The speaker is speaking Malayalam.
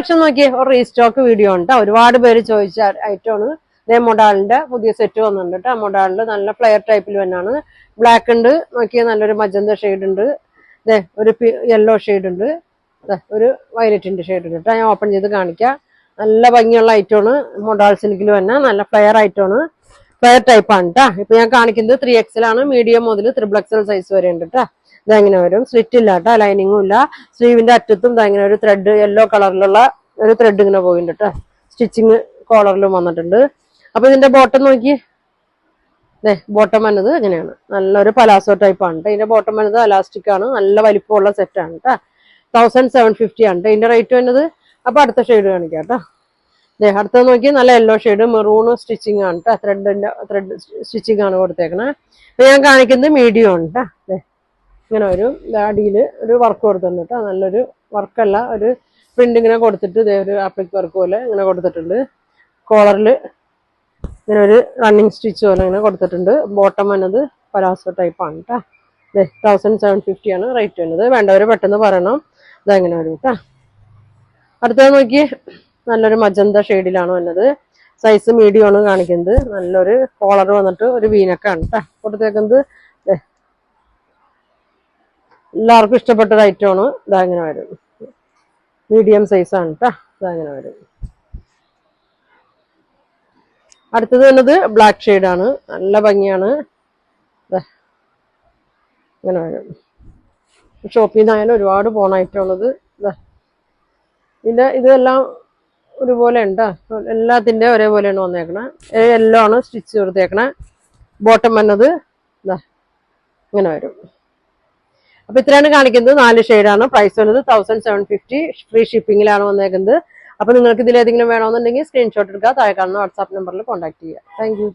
കളക്ഷൻ നോക്കിയേ, ഒരു റീസ്റ്റോക്ക് വീഡിയോ ഉണ്ട്. ഒരുപാട് പേര് ചോദിച്ച ഐറ്റമാണ്. ഇതേ മൊഡാളിന്റെ പുതിയ സെറ്റ് വന്നിട്ടുണ്ട് കേട്ടോ. മൊഡാളില് നല്ല ഫ്ലെയർ ടൈപ്പിൽ തന്നെയാണ്. ബ്ലാക്ക് ഉണ്ട്, നോക്കിയാൽ നല്ലൊരു മജന്ത ഷെയ്ഡ് ഉണ്ട്. ഇതേ ഒരു യെല്ലോ ഷെയ്ഡ് ഉണ്ട്, ഒരു വയലറ്റിന്റെ ഷെയ്ഡ് ഉണ്ട് കേട്ടോ. ഞാൻ ഓപ്പൺ ചെയ്ത് കാണിക്കാം. നല്ല ഭംഗിയുള്ള ഐറ്റമാണ്. മൊഡാൾ സിൽക്കിൽ തന്നെ നല്ല ഫ്ലെയർ ഐറ്റമാണ്. ഫ്ലെയർ ടൈപ്പാണ് കേട്ടോ. ഇപ്പൊ ഞാൻ കാണിക്കുന്നത് 3XL ആണ്. മീഡിയം മുതൽ XXL സൈസ് വരെ ഉണ്ട് കേട്ടോ. ഇതെങ്ങനെ വരും, സ്ലിറ്റ് ഇല്ല കേട്ടോ, ലൈനിങ്ങും ഇല്ല. സ്ലീവിന്റെ അറ്റത്തും ഇങ്ങനെ ഒരു ത്രെഡ്, യെല്ലോ കളറിലുള്ള ഒരു ത്രെഡ് ഇങ്ങനെ പോയിട്ടുണ്ട് കേട്ടോ. സ്റ്റിച്ചിങ് കോളറിലും വന്നിട്ടുണ്ട്. അപ്പൊ ഇതിന്റെ ബോട്ടം നോക്കി, ബോട്ടം വന്നത് ഇങ്ങനെയാണ്. നല്ലൊരു പലാസോ ടൈപ്പാണ് കേട്ടോ. ഇതിന്റെ ബോട്ടം വന്നത് അലാസ്റ്റിക് ആണ്. നല്ല വലിപ്പമുള്ള സെറ്റാണ് കേട്ടോ. 1750 ആണ് ഇതിന്റെ റേറ്റ് വരുന്നത്. അപ്പൊ അടുത്ത ഷെയ്ഡ് കാണിക്കാം കേട്ടോ. അടുത്തത് നോക്കി, നല്ല യെല്ലോ ഷെയ്ഡ്, മെറൂണ് സ്റ്റിച്ചിങ് ആണ് കേട്ടോ. ത്രെഡ് സ്റ്റിച്ചിങ് ആണ് കൊടുത്തേക്കണേ. അപ്പൊ ഞാൻ കാണിക്കുന്നത് മീഡിയം ആണ് കേട്ടോ. ഇങ്ങനെ ഒരു അടിയില് ഒരു വർക്ക് കൊടുത്തിട്ടുണ്ട് കേട്ടോ. നല്ലൊരു വർക്കല്ല, ഒരു പ്രിന്റ് ഇങ്ങനെ കൊടുത്തിട്ട് ഇതേ ഒരു ആപ്ലിക് വർക്ക് പോലെ ഇങ്ങനെ കൊടുത്തിട്ടുണ്ട്. കോളറില് ഇങ്ങനെ ഒരു റണ്ണിങ് സ്റ്റിച്ച് പോലെ ഇങ്ങനെ കൊടുത്തിട്ടുണ്ട്. ബോട്ടം വന്നത് പലാസോ ടൈപ്പാണ് കേട്ടോ. 1750 ആണ് റേറ്റ് വരുന്നത്. വേണ്ടവര് പെട്ടെന്ന് പറയണം. ഇതെങ്ങനെ വരും കേട്ടോ. അടുത്തത് നോക്കി, നല്ലൊരു മജന്ത ഷെയ്ഡിലാണ് വന്നത്. സൈസ് മീഡിയം ആണ് കാണിക്കുന്നത്. നല്ലൊരു കോളർ വന്നിട്ട് ഒരു വീനക്കാണ് കേട്ടോ കൊടുത്തേക്കുന്നത്. എല്ലാവർക്കും ഇഷ്ടപ്പെട്ട ഒരു ഐറ്റമാണ്. ഇതങ്ങനെ വരും, മീഡിയം സൈസ് ആണ് കേട്ടോ. ഇതങ്ങനെ വരും. അടുത്തത് വന്നത് ബ്ലാക്ക് ഷെയ്ഡാണ്. നല്ല ഭംഗിയാണ്. ഇങ്ങനെ വരും. ഷോപ്പിൽ നിന്നായാലും ഒരുപാട് പോണ ഐറ്റമാണത്. ഇതെല്ലാം ഒരുപോലെ ഉണ്ട്. എല്ലാത്തിന്റെ ഒരേപോലെയാണ് വന്നേക്കണേ. യെല്ലോ ആണ് സ്റ്റിച്ച് കൊടുത്തേക്കണേ. ബോട്ടം വന്നത് ഇങ്ങനെ വരും. അപ്പൊ ഇത്രയാണ് കാണിക്കുന്നത്. 4 ഷെയ്ഡാണ്. പ്രൈസ് വരുന്നത് 1750. ഫ്രീ ഷിപ്പിംഗിലാണ് വന്നേക്കുന്നത്. അപ്പൊ നിങ്ങൾക്ക് ഇതിലേതെങ്കിലും വേണമെന്നുണ്ടെങ്കിൽ സ്ക്രീൻഷോട്ട് എടുക്കുക. താഴെ കാണുന്ന വാട്സാപ്പ് നമ്പറിൽ കോൺടാക്ട് ചെയ്യുക. Thank you.